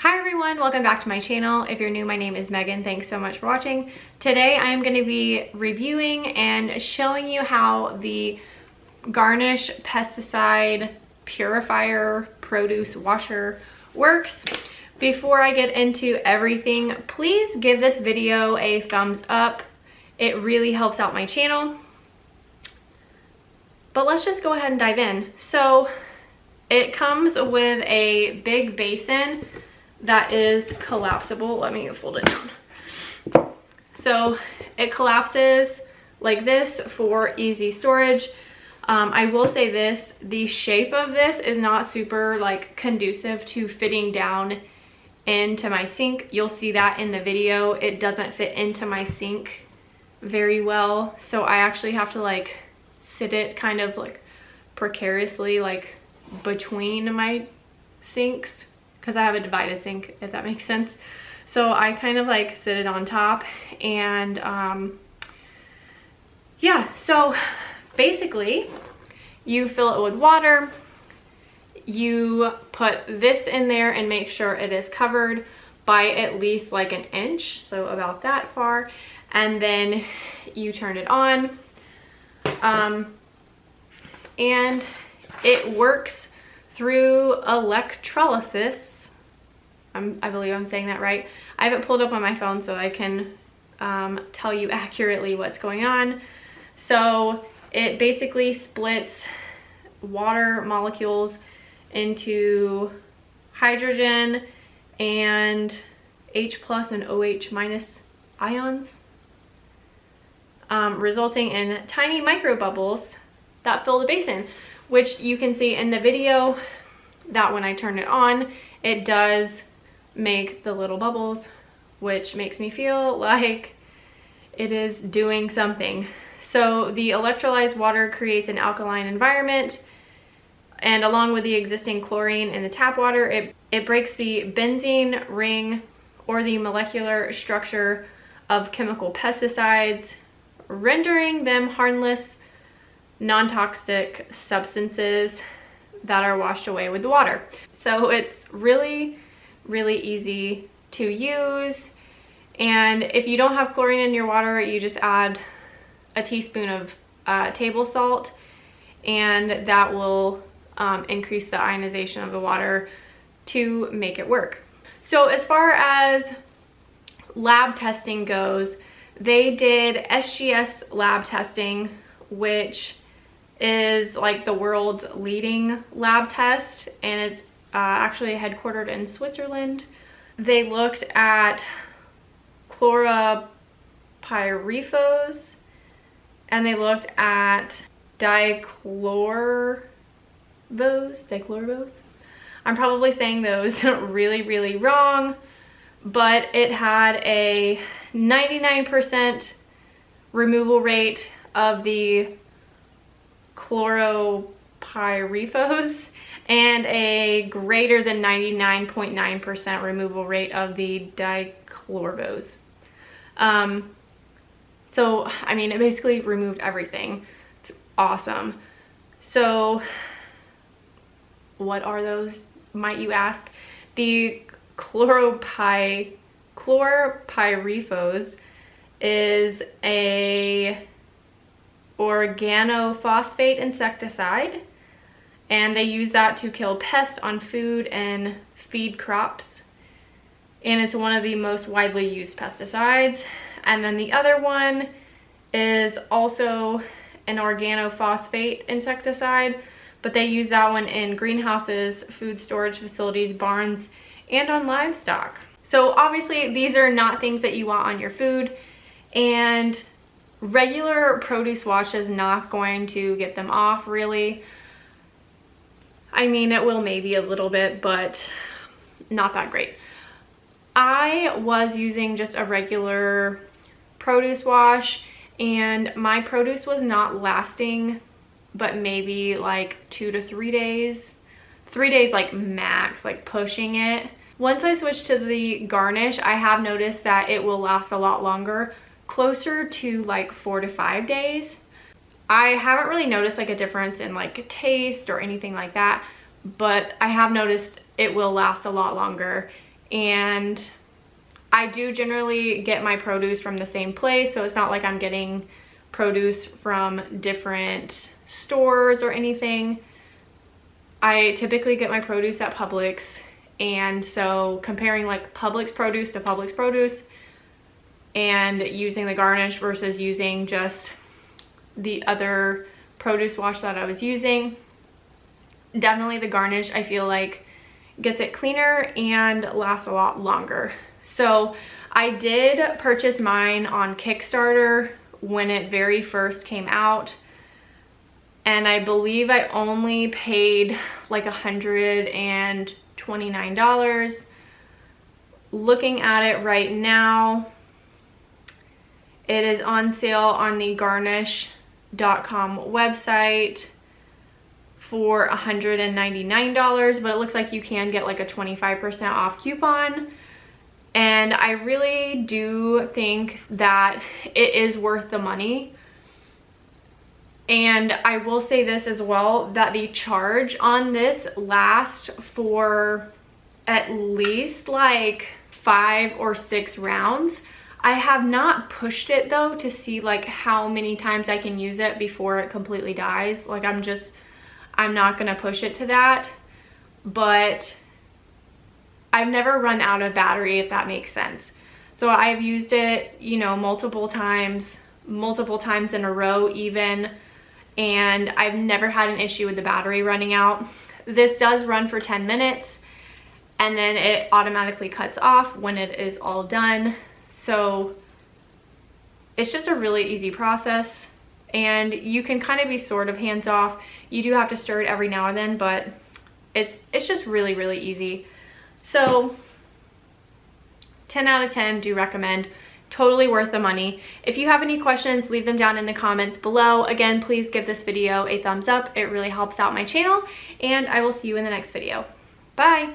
Hi everyone, welcome back to my channel. If you're new, my name is Megan. Thanks so much for watching. Today I am going to be reviewing and showing you how the Garrnish Pesticide Purifier produce washer works. Before I get into everything, please give this video a thumbs up. It really helps out my channel. But let's just go ahead and dive in. So it comes with a big basin that is collapsible. Let me fold it down. So it collapses like this for easy storage. I will say this, the shape of this is not super like conducive to fitting down into my sink. You'll see that in the video. It doesn't fit into my sink very well. So I actually have to like sit it kind of like precariously like between my sinks, because I have a divided sink, if that makes sense. So I kind of like sit it on top, and yeah, so basically you fill it with water, you put this in there and make sure it is covered by at least like an inch, so about that far, and then you turn it on, and it works through electrolysis. I believe I'm saying that right. I haven't pulled up on my phone so I can tell you accurately what's going on. So it basically splits water molecules into hydrogen and H plus and OH minus ions, resulting in tiny micro bubbles that fill the basin, which you can see in the video that when I turn it on, it does make the little bubbles, which makes me feel like it is doing something. So the electrolyzed water creates an alkaline environment, and along with the existing chlorine in the tap water, it breaks the benzene ring or the molecular structure of chemical pesticides, rendering them harmless, non-toxic substances that are washed away with the water. So it's really easy to use, and if you don't have chlorine in your water, you just add a teaspoon of table salt, and that will increase the ionization of the water to make it work. So as far as lab testing goes, they did SGS lab testing, which is like the world's leading lab test, and it's actually headquartered in Switzerland. They looked at chlorpyrifos, and they looked at dichlorbos. I'm probably saying those really wrong, but it had a 99% removal rate of the chlorpyrifos and a greater than 99.9% removal rate of the dichlorbos. So, I mean, it basically removed everything. It's awesome. So, what are those, might you ask? The chlorpyrifos is a organophosphate insecticide, and they use that to kill pests on food and feed crops, and it's one of the most widely used pesticides. And then the other one is also an organophosphate insecticide, but they use that one in greenhouses, food storage facilities, barns, and on livestock. So obviously these are not things that you want on your food, and regular produce wash is not going to get them off, really. I mean, it will maybe a little bit, but not that great. I was using just a regular produce wash, and my produce was not lasting but maybe like 2 to 3 days. 3 days like max, like pushing it. Once I switched to the Garrnish, I have noticed that it will last a lot longer, closer to like 4 to 5 days. I haven't really noticed like a difference in like taste or anything like that, but I have noticed it will last a lot longer and I do generally get my produce from the same place, so it's not like I'm getting produce from different stores or anything. I typically get my produce at Publix, and so comparing like Publix produce to Publix produce and using the Garrnish versus using just the other produce wash that I was using, definitely the Garrnish I feel like gets it cleaner and lasts a lot longer. So I did purchase mine on Kickstarter when it very first came out, and I believe I only paid like $129. Looking at it right now, it is on sale on the Garrnish.com website for $199, but it looks like you can get like a 25% off coupon. And I really do think that it is worth the money. And I will say this as well, that the charge on this lasts for at least like 5 or 6 rounds. I have not pushed it though to see like how many times I can use it before it completely dies. Like I'm not gonna push it to that, but I've never run out of battery, if that makes sense. So I've used it, you know, multiple times in a row even, and I've never had an issue with the battery running out. This does run for 10 minutes and then it automatically cuts off when it is all done. So it's just a really easy process, and you can kind of be sort of hands off. You do have to stir it every now and then, but it's just really, really easy. So 10 out of 10, do recommend. Totally worth the money. If you have any questions, leave them down in the comments below. Again, please give this video a thumbs up. It really helps out my channel, and I will see you in the next video. Bye.